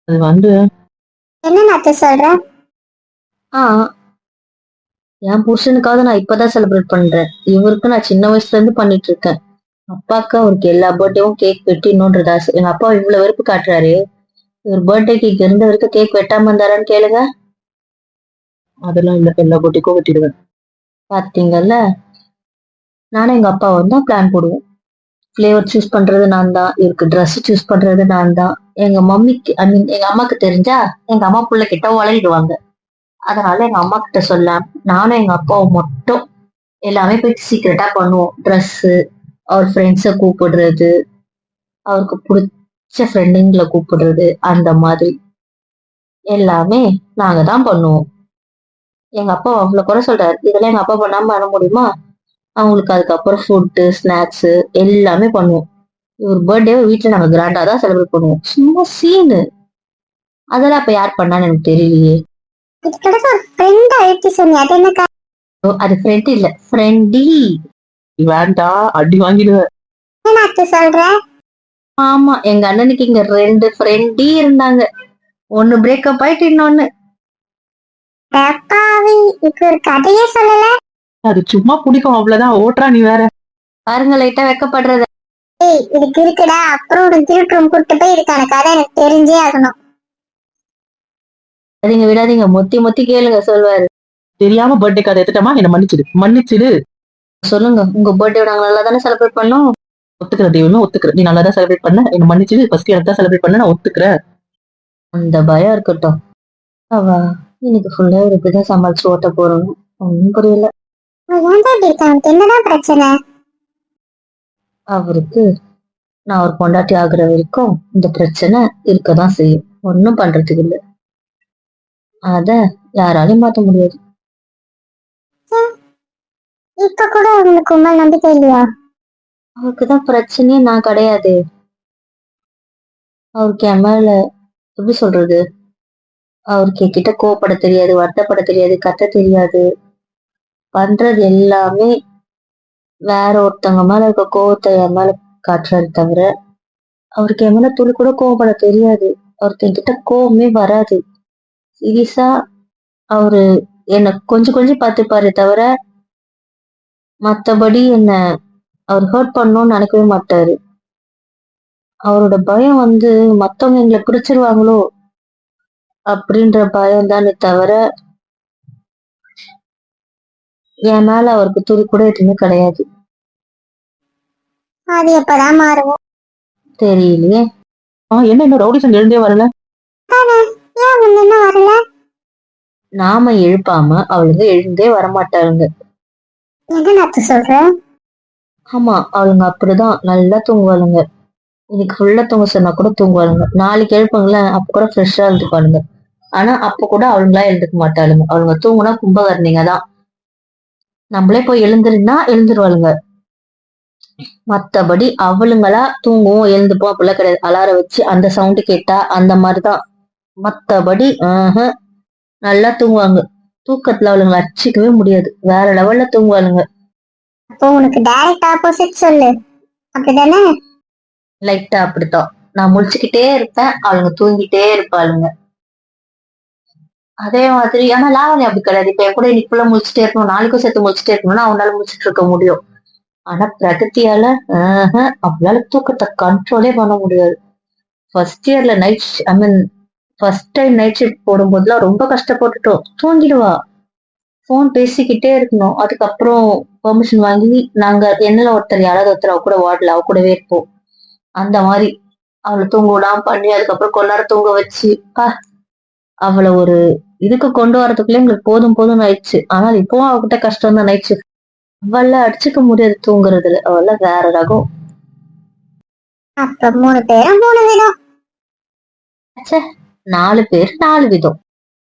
Speaker 3: அது வந்து
Speaker 2: என்ன நாத்து சொல்ற?
Speaker 1: ஆஹ் என் புருஷனுக்காவது நான் இப்பதான் செலிப்ரேட் பண்றேன். இவருக்கு நான் சின்ன வயசுல இருந்து பண்ணிட்டு இருக்கேன். அப்பாவுக்கு அவருக்கு எல்லா பர்த்டேவும் கேக் வெட்டிடணும்ன்றது ஆசை. எங்க அப்பா இவ்வளவு வெறுப்பு காட்டுறாரு. இவர் பர்த்டேக்கு இங்க இருந்த வரைக்கும் கேக் வெட்டாம இருந்தாரான்னு கேளுங்க.
Speaker 3: அதெல்லாம் இல்ல, எல்லா போட்டிக்கும் வெட்டிடுவேன்.
Speaker 1: பாத்தீங்கல்ல. நானும் எங்க அப்பாவும் தான் பிளான் போடுவோம். ஃபிளேவர் சூஸ் பண்றது நான் தான். இவருக்கு ட்ரெஸ் சூஸ் பண்றது நான் தான். எங்க மம்மிக்கு ஐ மீன் எங்க அம்மாக்கு தெரிஞ்சா எங்க அம்மா புள்ள கிட்ட உளறிடுவாங்க. அதனால எங்க அம்மா கிட்ட சொல்ல நானும் எங்க அப்பாவும் மட்டும் எல்லாமே போய் சீக்கிரட்டா பண்ணுவோம். ட்ரெஸ், அவர் ஃப்ரெண்ட்ஸை கூப்பிடுறது, அவருக்கு பிடிச்ச ஃப்ரெண்டுங்களை கூப்பிடுறது, அந்த மாதிரி எல்லாமே நாங்க தான் பண்ணுவோம். எங்க அப்பா அவ்வளவு குறை சொல்றாரு. இதெல்லாம் எங்க அப்பா பண்ணாம பண்ண முடியுமா? அவங்களுக்கு அதுக்கப்புறம் ஃபுட்டு, ஸ்நாக்ஸ் எல்லாமே பண்ணுவோம். இவர் பர்த்டேவை வீட்டுல நாங்க கிராண்டா தான் செலிப்ரேட் பண்ணுவோம். சும்மா சீனு. அதெல்லாம் அப்ப யார் பண்ணான்னு எனக்கு தெரியலையே.
Speaker 2: இது கிடைச்ச ஒரு ஃப்ரெண்ட் அழைச்சி சொன்னி. அது என்ன
Speaker 1: ஓ, அது ஃப்ரெண்ட் இல்ல, ஃப்ரெண்டி.
Speaker 3: வேண்டாம், அடி வாங்கிடுவ.
Speaker 2: நாத்து சொல்ற?
Speaker 1: ஆமா, எங்க அண்ணனுக்கு இங்க ரெண்டு ஃப்ரெண்டி இருந்தாங்க. ஒண்ணு பிரேக்கப் ஆயிட்டு இன்னொன்னு.
Speaker 2: அப்பாவி, இப்ப ஒரு கதையே சொல்லல.
Speaker 3: அது சும்மா பிடிக்கும் அவ்வளவுதான். ஓட்டுறா நீ வேற.
Speaker 1: பாருங்க லைட்டா வெக்கப்படுறது.
Speaker 2: ஏய், இதுக்கு இருக்குடா. அப்புறம் ஒரு திருட்டு கூட்டு போய் இதுக்கான கதை எனக்கு தெரிஞ்சே ஆகணும்.
Speaker 1: விடாதீங்க விடாதீங்க, மொத்தி மொத்தி கேளுங்க சொல்வாரு.
Speaker 3: தெரியாம பர்த்டே கதை எடுத்துட்டமா, என்ன மன்னிச்சிடு மன்னிச்சிடு.
Speaker 1: சொல்லுங்க, உங்க பர்த்டே நாங்க நல்லா தானே செலிப்ரேட் பண்ணோம்.
Speaker 3: ஒத்துக்கிற தெய்வமே ஒத்துக்கிறேன். நீ நல்லா தான் செலிப்ரேட் பண்ண, என்ன மன்னிச்சிடு. ஃபர்ஸ்ட் எனக்கு தான் செலிப்ரேட் பண்ண, நான் ஒத்துக்கிறேன்.
Speaker 1: அந்த பயம் இருக்கட்டும். அவ இன்னைக்கு ஃபுல்லா இப்படிதான் சமாளிச்சு ஓட்ட போறோம். ஒன்னும் புரியல.
Speaker 2: அவன் ஏன்டா இப்படி இருக்கான்? அவனுக்கு என்னதான் பிரச்சனை?
Speaker 1: அவருக்கு நான் ஒரு பொண்டாட்டி ஆகுற வரைக்கும் இந்த பிரச்சனை இருக்கதான் செய்யும். ஒன்னும் பண்றதுக்கு இல்ல. அத யாராலையும் மாத்த முடியாது.
Speaker 2: இப்ப கூட அவனுக்கு உண்மை நம்பிக்கை இல்லையா?
Speaker 1: அவருக்குதான் பிரச்சனையே நான் கிடையாது. அவருக்கு என் மேல எப்படி சொல்றது, அவருக்கு என்கிட்ட கோவப்பட தெரியாது, வருத்தப்பட தெரியாது, கத்த தெரியாது. பண்றது எல்லாமே வேற ஒருத்தவங்க மேல இருக்க கோவத்தை என் மேல காட்டுறாரு தவிர அவருக்கு என் மேல துளி கூட கோவப்பட தெரியாது. அவருக்கு என்கிட்ட கோவமே வராது. சீரியஸா அவரு என்ன கொஞ்சம் கொஞ்சம் பார்த்துப்பாரே தவிர மத்தபடி என்ன அவர் ஹர்ட் பண்ணணும்னு நினைக்கவே மாட்டாரு. அவரோட பயம் வந்து மத்தவங்க எங்களை பிடிச்சிருவாங்களோ அப்படின்ற பயம் தானே தவிர என் மேல அவருக்கு துளி கூட எதுவுமே கிடையாது.
Speaker 2: அது எப்பதான் மாறுவோம்.
Speaker 1: தெரியலையே.
Speaker 3: என்ன இன்னும் ரவுடிசன் எழுந்தே வரல?
Speaker 2: தானே, ஏன் முன்ன வரல?
Speaker 1: நாம எழுப்பாம அவளுங்க எழுந்தே வரமாட்டாளுங்க.
Speaker 2: என்ன நாத்து சொல்ற?
Speaker 1: ஆமா, அவளுங்க அப்படிதான் நல்லா தூங்குவாளுங்க. இன்னைக்கு ஃபுல்லா தூங்க சொன்னா கூட தூங்குவாளுங்க. நாளைக்கு எழுப்புங்களேன், அப்ப கூட ஃப்ரெஷ்ஷா எழுந்துப்பாளுங்க. ஆனா அப்ப கூட அவளுங்களா எழுந்துக்க மாட்டாளுங்க. அவளுங்க தூங்குனா கும்பகர்ணிங்க தான். நம்மளே போய் எழுந்துருன்னா எழுந்துருவாளுங்க. மத்தபடி அவளுங்களா தூங்குவோம் எழுந்துப்போம் அப்படிலாம் கிடையாது. அலாரம் வச்சு அந்த சவுண்டு கேட்டா அந்த மாதிரிதான். மத்தபடி நல்லா தூங்குவாங்க. தூக்கத்துல அவளுங்களை அடிச்சிக்கவே முடியாது. வேற லெவல்ல தூங்குவாளுங்க.
Speaker 2: அப்போ உனக்கு டைரக்ட் ஆப்போசிட் சொல்லு, அப்படிதானே?
Speaker 1: லைட்டா அப்படித்தான். நான் முழிச்சுக்கிட்டே இருப்பேன், அவளுங்க தூங்கிட்டே இருப்பாளுங்க. அதே மாதிரி ஆனா லாவண்யா அப்படி கிடையாது. இப்ப என் கூட இன்னைக்கு ஃபுல்லா முழிச்சுட்டே இருக்கணும், நாளைக்கும் சேர்த்து முழிச்சுட்டே இருக்கணும்னா அவனால முழிச்சிட்டு இருக்க முடியும். ஆனா பிரகத்தியால அவளால தூக்கத்தை கண்ட்ரோலே பண்ண முடியாது. ஃபர்ஸ்ட் இயர்ல ஃபர்ஸ்ட் டைம் நைட் ஷிஃப்ட் போடும்போதுலாம் ரொம்ப கஷ்டப்பட்டுட்டோம். தூங்கிடுவா. போன் பேசிக்கிட்டே இருக்கணும். அதுக்கப்புறம் பெர்மிஷன் வாங்கி நாங்க என்னல ஒருத்தர் யாராவது ஒருத்தர் அவ கூட வார்டில் அவ கூடவே இருப்போம். அந்த மாதிரி அவளை தூங்க விடாம பண்ணி அதுக்கப்புறம் கொஞ்ச நேரம் தூங்க வச்சு அவளை ஒரு இதுக்கு கொண்டு வரதுக்குள்ளே எங்களுக்கு போதும் போதும் ஆயிடுச்சு. ஆனால் இப்பவும் அவகிட்ட கஷ்டம் தான் நைட் ஷிஃப்ட். அவள அடிச்சுக்க முடியாது தூங்குறதுல. அவள வேற ரகம்.
Speaker 2: அப்ப 3 பேரும் 3 விதம்.
Speaker 1: 4 பேர் 4 விதம்.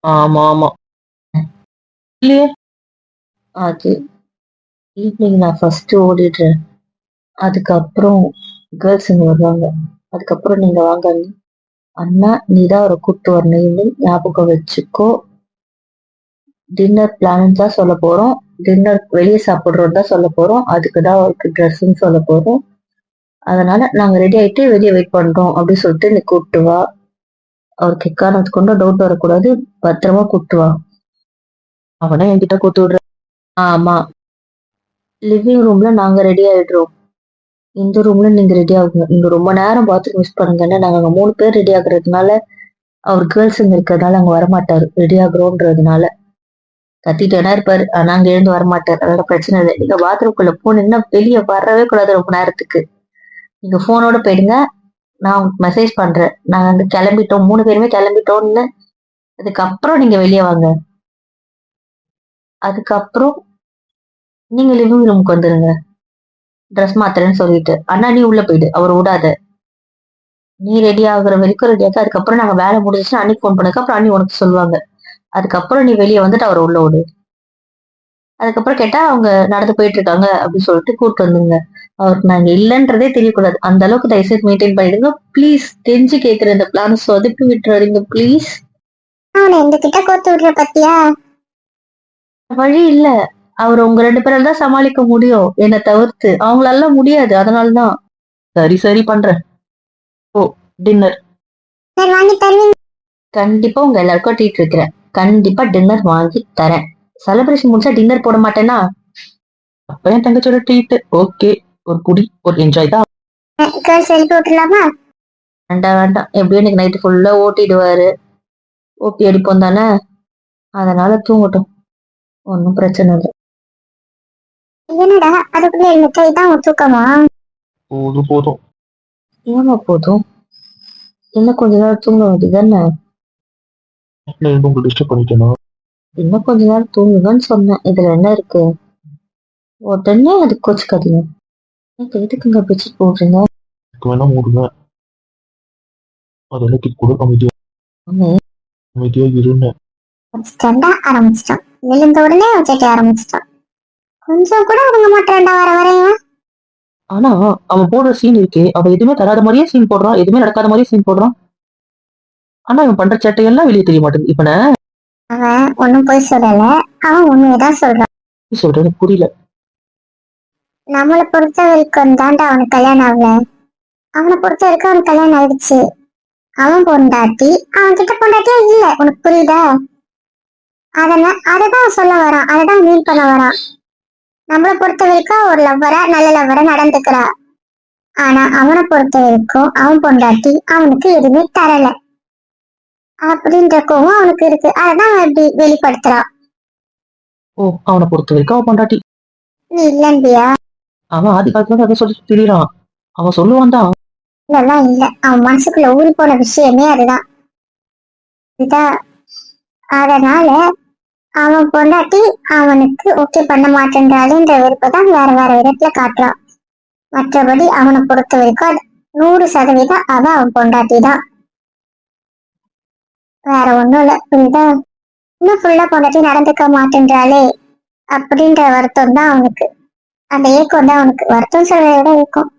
Speaker 3: ஆமா ஆமா. இல்லையே.
Speaker 1: அது ஈவினிங் நான் ஃபர்ஸ்ட் ஓடிடுறேன். அதுக்கப்புறம் கேர்ள்ஸுங்க வருவாங்க. அதுக்கப்புறம் நீங்க வாங்க அண்ணா, நீதான் அவரை கூப்பிட்டு வரணும். ஈவினிங் ஞாபகம் வச்சுக்கோ. டின்னர் பிளான் தான் சொல்ல போறோம். டின்னர் வெளியே சாப்பிடுறது தான் சொல்ல போறோம். அதுக்குதான் அவருக்கு ட்ரெஸ்ன்னு சொல்ல போறோம். அதனால நாங்க ரெடி ஆயிட்டு வெளியே வெயிட் பண்றோம் அப்படின்னு சொல்லிட்டு நீ கூப்பிட்டு வா. அவருக்கு எக்காரணத்து கொண்டு டவுட் வரக்கூடாது. பத்திரமா கூப்பிட்டு வா.
Speaker 3: அவனை என்கிட்ட கூத்து விடுற.
Speaker 1: ஆமா, லிவிங் ரூம்ல நாங்க ரெடி ஆயிடுறோம். இந்த ரூம்ல நீங்க ரெடி ஆகுங்க. நீங்க ரொம்ப நேரம் பாத்ரூம் மிஸ் பண்ணுங்கன்னா நாங்க அங்க 3 பேர் ரெடி ஆகுறதுனால அவர் கேர்ள்ஸுங்க இருக்கிறதுனால அங்க வரமாட்டாரு. ரெடி ஆகுறோன்றதுனால கத்திட்டேனா இருப்பாரு. ஆனா அங்க எழுந்து வரமாட்டாரு. அதோட பிரச்சனை இல்லை. நீங்க பாத்ரூம்குள்ள போனீங்கன்னா வெளியே வரவே கூடாது ரொம்ப நேரத்துக்கு. நீங்க போனோட போயிடுங்க. நான் உங்களுக்கு மெசேஜ் பண்றேன். நாங்க அங்க கிளம்பிட்டோம், 3 பேருமே கிளம்பிட்டோம்னு. அதுக்கப்புறம் நீங்க வெளியே வாங்க. அதுக்கப்புறம் நீங்க லிவிங் ரூமுக்கு வந்துருங்க. ட்ரெஸ் மாத்துறேன்னு சொல்லிட்டு அண்ணா நீ உள்ள போயிடு, அவர் விடாத. நீ ரெடி ஆகுற வரைக்கும் ரெடி ஆக. அதுக்கப்புறம் நாங்க வேலை முடிஞ்சுச்சுன்னா அன்னைக்கு ஃபோன் பண்ணதுக்கு அப்புறம் அண்ணி உனக்கு சொல்லுவாங்க. அதுக்கப்புறம் நீ வெளியே வந்துட்டு அவர் உள்ள விடு. அதுக்கப்புறம் கேட்டா அவங்க நடந்து போயிட்டு இருக்காங்க அப்படின்னு சொல்லிட்டு கூப்பிட்டு வந்துங்க. அவருக்கு நாங்க இல்லைன்றதே தெரியக்கூடாது. அந்த அளவுக்கு தயவுசெய்து மெயின்டைன் பண்ணிடுங்க ப்ளீஸ். கெஞ்சி கேட்கிற இந்த பிளான் சொதப்பி விட்டுறாதீங்க ப்ளீஸ்.
Speaker 2: அவனை இந்த கிட்ட கோத்து விடுற பத்தியா?
Speaker 1: வழி இல்ல. அவர் உங்க 2 பேரால தான் சமாளிக்க முடியும், என்னை தவிர்த்து. அவங்களால முடியாது. அதனாலதான்.
Speaker 3: சரி சரி பண்றேன். ஓ, டின்னர்.
Speaker 2: சரி, வாங்கி தருவீங்க?
Speaker 1: கண்டிப்பா உங்க எல்லாருக்கும் ட்ரீட் இருக்கிறேன். கண்டிப்பா டின்னர் வாங்கி தரேன். செலிப்ரேஷன் முடிச்சா டின்னர் போட மாட்டேன்னா?
Speaker 3: அப்ப என் தங்கச்சியோட ட்ரீட். ஓகே, ஒரு குடி, ஒரு என்ஜாய் தான்.
Speaker 2: கேர்ள்ஸ் எழுப்பி விட்டுலாமா?
Speaker 1: வேண்டாம் வேண்டாம், எப்படியும் இன்னைக்கு நைட்டு ஃபுல்லா ஓட்டிடுவாரு. ஓபி அடிப்போம் தானே, அதனால தூங்கட்டும். ஒன்னும் பிரச்சனை இல்லை.
Speaker 2: என்னடா அதுக்குள்ள எழுந்துட்டா இதான் உன் தூக்கமா?
Speaker 4: போதும் போதும்.
Speaker 1: ஏமா போதும், இன்னும் கொஞ்ச நேரம் தூங்க வேண்டியதானே?
Speaker 4: நான் இன்னும் உங்களை டிஸ்டர்ப் பண்ணிட்டேனா?
Speaker 1: இன்னும் கொஞ்ச நேரம் தூங்குங்கன்னு சொன்னேன். இதுல என்ன இருக்கு? உடனே அது கோச்சுக்காதீங்க. எனக்கு எதுக்குங்க பிடிச்சிட்டு போடுறீங்க?
Speaker 4: எனக்கு வேணா மூடுங்க. அதெல்லாம் கூட அமைதியா இருந்தேன்.
Speaker 2: ஆரம்பிச்சிட்டான். எழுந்த உடனே வச்சுட்டு ஆரம்பிச்சிட்டான். கொஞ்சம் கூட அடங்க மாட்டான்டா வர வரையும்.
Speaker 3: ஆனா அவன் போடுற சீன் இருக்கே, அவன் எதுவுமே தராத மாதிரியே சீன் போடுறான், எதுவுமே நடக்காத மாதிரியே சீன் போடுறான். ஆனா இவன் பண்ற சேட்டையெல்லாம் வெளியே தெரிய மாட்டேங்குது. இப்ப நான்
Speaker 2: அவன் ஒன்னும் போய் சொல்லல, அவன் உண்மையதான் சொல்றான்.
Speaker 3: சொல்றது புரியல.
Speaker 2: நம்மளை பொறுத்த வரைக்கும் தாண்டா அவனுக்கு கல்யாணம் ஆகல. அவனை பொறுத்த வரைக்கும் அவனுக்கு கல்யாணம் ஆயிடுச்சு. அவன் பொண்டாட்டி அவன் கிட்ட பொண்டாட்டியே இல்ல, உனக்கு புரியுதா? அததான் சொல்ல வரான், அததான் மீன் பண்ண வரான். நம்மளை பொறுத்த வரைக்கும் ஒரு லவ்வரா, நல்ல லவ்வரா நடந்துக்கிறா. ஆனா அவனை பொறுத்த வரைக்கும் அவன் பொண்டாட்டி அவனுக்கு எதுவுமே தரல அப்படின்ற கோவம் அவனுக்கு இருக்கு. அததான் அவன் இப்படி வெளிப்படுத்துறான்.
Speaker 3: ஓ, அவனை பொறுத்த வரைக்கும் அவன் பொண்டாட்டி.
Speaker 2: நீ இல்லன்றியா?
Speaker 3: அவன் ஆதி காலத்துல அதை சொல்லி திரியிறான். அவன் சொல்லுவான் தான்.
Speaker 2: இதெல்லாம் இல்ல, அவன் மனசுக்குள்ள ஊறி போன விஷயமே அதுதான். அதனால அவன் பொண்டாட்டி அவனுக்கு ஓகே பண்ண மாட்டேன்றாளுன்ற விருப்பதான் வேற வேற விதத்துல காட்டுறான். மற்றபடி அவனை பொறுத்த வரைக்கும் 100% அவன் அவன் பொண்டாட்டி தான், வேற ஒண்ணும் இல்ல. புரியுதா? இன்னும் ஃபுல்லா பொண்டாட்டி நடந்துக்க மாட்டேன்றாளே அப்படின்ற வருத்தம் தான் அவனுக்கு. அந்த ஏக்கம் தான் அவனுக்கு. வருத்தம் சொல்றதை விட ஏக்கம்.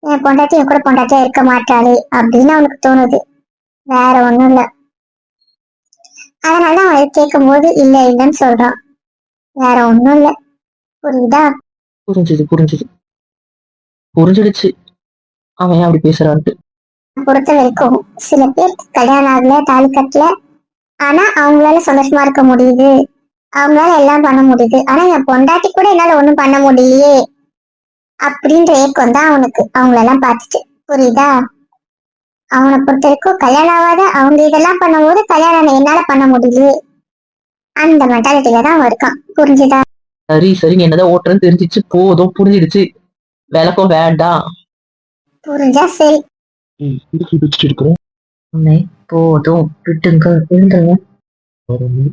Speaker 2: என் பொண்டாட்டி என் கூட பொண்டாட்டியா இருக்க மாட்டாளே அப்படின்னு அவனுக்கு தோணுது, வேற ஒண்ணும் இல்ல. அதனால அவன் கேட்கும் போது இல்ல இல்லன்னு சொல்றான், வேற ஒண்ணும் இல்ல. புரியுதா?
Speaker 3: புரிஞ்சிடுச்சு அவன் ஏன் அப்படி பேசுறான்ட்டு.
Speaker 2: பொறுத்த வரைக்கும் சில பேர் கல்யாணம் ஆகல, தாலி கட்டல, ஆனா அவங்களால சந்தோஷமா இருக்க முடியுது, அவங்களால எல்லாம் பண்ண முடியுது. ஆனா என் பொண்டாட்டி கூட என்னால ஒண்ணும் பண்ண முடியலையே அப்படின்ற ஏக்கம் தான் அவனுக்கு, அவங்களெல்லாம் பார்த்துட்டு. புரியுதா? அவனை பொறுத்த வரைக்கும் கல்யாணம் ஆகாத அவங்க இதெல்லாம் பண்ணும்போது கல்யாணம் என்னால பண்ண முடியலையே அந்த மென்டாலிட்டியில தான் அவன் இருக்கான். புரிஞ்சுதா?
Speaker 3: சரி நீ என்னதான் ஓட்டுறன்னு தெரிஞ்சிச்சு, போதும், புரிஞ்சிடுச்சு, விளக்கம் வேண்டாம்.
Speaker 2: புரிஞ்சா சரி.
Speaker 4: இதுக்கு வச்சுட்டு இருக்கிறேன்.
Speaker 3: போதும், விட்டுங்க, எழுந்துருங்க.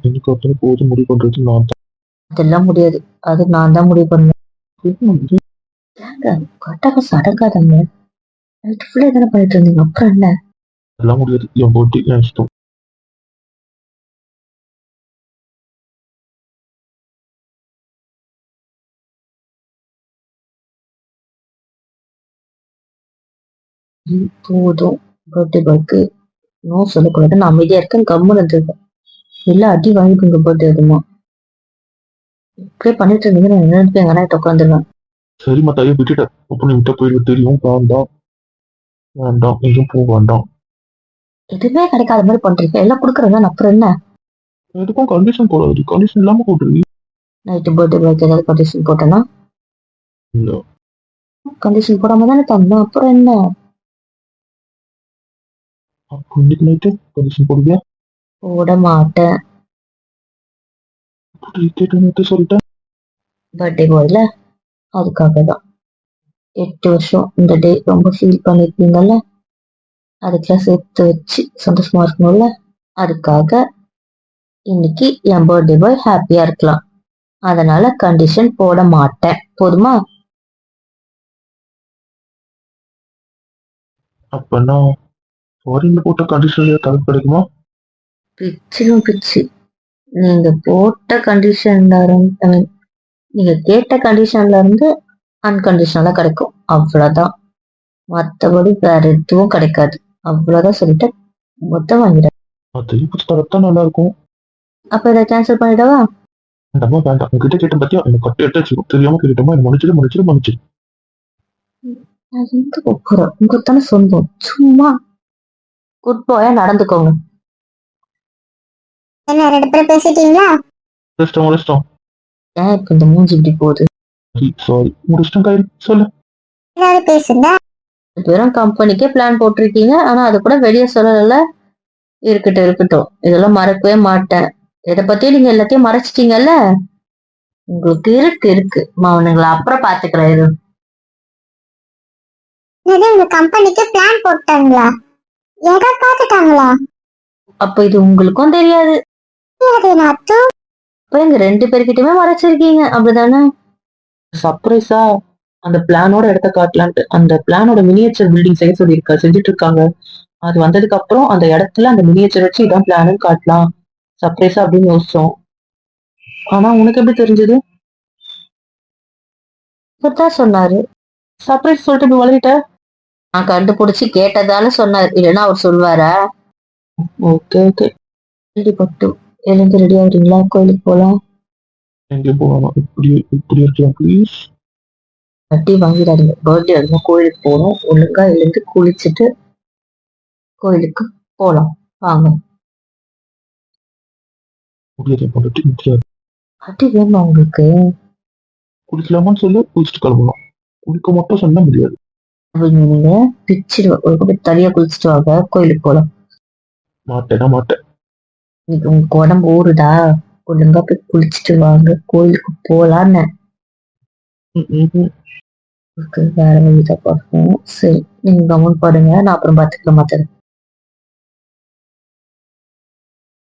Speaker 4: எனக்கு அத்தனை போதும் முடிவு பண்றது நான் தான்.
Speaker 3: அதெல்லாம் முடியாது, அது நான் தான் முடிவு பண்ணுவேன். கட்டாக சடங்காதங்க, நைட்டு ஃபுல்லா எதனா பண்ணிட்டு இருந்தீங்க, அப்புறம் என்ன?
Speaker 4: எல்லாம் முடியாது, என் போட்டி என் இஷ்டம்.
Speaker 3: போதும், பர்த்டே பாய்க்கு நோ சொல்லக்கூடாது. நான் அமைதியா இருக்கேன், கம்முன்னு இருந்திருக்கேன். எல்லாம் அடி வாங்கிக்கோங்க பர்த்டே அதுமா. இப்படியே பண்ணிட்டு இருந்தீங்கன்னா நான் நினைப்பேன் எங்க அண்ணா உட்காந்துருவேன்.
Speaker 4: சரிம்மா தாயை விட்டுட்டேன், அப்ப நீ விட்ட போயிடு தெரியும். வேண்டாம் வேண்டாம், எதுவும் போக வேண்டாம்.
Speaker 3: எதுவுமே கிடைக்காத மாதிரி பண்றீங்க, எல்லாம் கொடுக்குறேன், அப்புறம் என்ன?
Speaker 4: எதுக்கும் கண்டிஷன் போடாது, கண்டிஷன் இல்லாம போட்டுருவி.
Speaker 3: நைட்டு பர்த்டே பாய்க்கு ஏதாவது கண்டிஷன் போட்டேன்னா?
Speaker 4: இல்ல,
Speaker 3: கண்டிஷன் போடாம தானே தந்தேன், அப்புறம் என்ன?
Speaker 4: அப்போ இன்னைக்கு நைட்டு கண்டிஷன் போடுவியா?
Speaker 3: போட மாட்டேன்.
Speaker 4: கேட்டு சொல்லிட்டேன்.
Speaker 3: பர்த்டே பாய்ல அதுக்காக தான் 8 வருஷம் இந்த டே ரொம்ப ஃபீல் பண்ணிருக்கீங்கல்ல, அதுக்கெல்லாம் சேர்த்து வச்சு சந்தோஷமா இருக்கணும்ல, அதுக்காக இன்னைக்கு என் பர்த்டே பாய் ஹாப்பியா இருக்கலாம், அதனால கண்டிஷன் போட மாட்டேன். போதுமா?
Speaker 4: அப்பனா ஃபாரின்ல போட்ட கண்டிஷன்ல தவிர்ப்பு கிடைக்குமா?
Speaker 3: பிச்சிலும் பிச்சு. நீங்க போட்ட கண்டிஷன்ல இருந்து, நீங்க கேட்ட கண்டிஷன்ல இருந்து அன்கண்டிஷனலா கிடைக்கும், அவ்வளவுதான். மத்தபடி வேற எதுவும் கிடைக்காது, அவ்வளவுதான் சொல்லிட்டு மொத்தம் வாங்கிடுறேன்.
Speaker 4: அது இப்படி தரத்தான் நல்லா இருக்கும்.
Speaker 3: அப்ப இதை கேன்சல் பண்ணிடவா?
Speaker 4: வேண்டாமா வேண்டாம், உங்ககிட்ட கேட்ட பத்தியா எனக்கு கட்டு எடுத்து தெரியாம கேட்டோமா, எனக்கு மன்னிச்சிடு.
Speaker 3: நான் எங்க போறேன், உங்களுக்கு தானே சொந்தம், சும்மா குட் பாயா நடந்துக்கோங்க.
Speaker 2: என்ன 2 பேரும் பேசிட்டீங்களா?
Speaker 4: முடிச்சிட்டோம்.
Speaker 3: ஏன் இப்ப இந்த மூஞ்சி இப்படி போகுது?
Speaker 4: சாரி, முடிச்சிட்டோம். கையில் சொல்லு.
Speaker 2: ஏதாவது பேசுங்க.
Speaker 3: வெறும் கம்பெனிக்கே பிளான் போட்டிருக்கீங்க, ஆனா அது கூட வெளியே சொல்லல. இருக்கட்டும், இதெல்லாம் மறக்கவே மாட்டேன். இதை பத்தியும் நீங்க எல்லாத்தையும் மறைச்சிட்டீங்கல்ல, உங்களுக்கு இருக்கு மவனுங்களா, அப்புறம் பாத்துக்கிறேன். இது
Speaker 2: உங்க கம்பெனிக்கு பிளான் போட்டாங்களா? எதை பார்த்துட்டாங்களா?
Speaker 3: அப்ப இது உங்களுக்கும் தெரியாது, இப்ப எங்க 2 பேர்கிட்டயுமே மறைச்சிருக்கீங்க, அப்படிதானே? சர்ப்ரைஸா அந்த பிளானோட இடத்த காட்டலான்ட்டு அந்த பிளானோட மினியேச்சர் பில்டிங் செய்ய சொல்லியிருக்கா, செஞ்சுட்டு இருக்காங்க. அது வந்ததுக்கு அப்புறம் அந்த இடத்துல அந்த மினியேச்சர் வச்சு இதான் பிளான்னு காட்டலாம் சர்ப்ரைஸா அப்படின்னு யோசிச்சோம். ஆனா உனக்கு எப்படி தெரிஞ்சது? சொன்னாரு. சர்ப்ரைஸ் சொல்லிட்டு இப்படி வளரிட்ட. நான் கண்டுபிடிச்சு கேட்டதால சொன்னார், இல்லைன்னா அவர் சொல்வாரா? ஓகே பட்டு எழுந்து ரெடி ஆகுறீங்களா? கோயிலுக்கு போலாம்.
Speaker 4: எங்க போகலாம்? இப்படி இருக்கலாம் ப்ளீஸ்.
Speaker 3: வட்டி வாங்கிடாதீங்க, பர்த்டே அதுமா கோயிலுக்கு போகணும். ஒழுங்கா எழுந்து குளிச்சுட்டு
Speaker 1: கோயிலுக்கு போலாம் வாங்க.
Speaker 4: முடியாது என் பொண்டாட்டி முடியாது.
Speaker 1: அடி வேணுமா உங்களுக்கு?
Speaker 4: குளிக்கலாமான்னு சொல்லு, குளிச்சுட்டு கிளம்பலாம். குளிக்க மட்டும் சொன்னா முடியாது.
Speaker 1: நீங்க பிச்சிடுவேன். தனியா குளிச்சுட்டு வாங்க கோயிலுக்கு போலாம்.
Speaker 4: மாட்டேன்னா மாட்டேன்.
Speaker 1: இன்னைக்கு உங்க உடம்பு ஊறுதா? ஒழுங்கா போய் குளிச்சுட்டு வாங்க கோயிலுக்கு போலான்னு.
Speaker 4: ம், ம், ம்.
Speaker 1: வேற வழிதான் பார்ப்போம். சரி நீங்க கவனம் பாருங்க, நான் அப்புறம் பாத்துக்கலாம் மத்தது.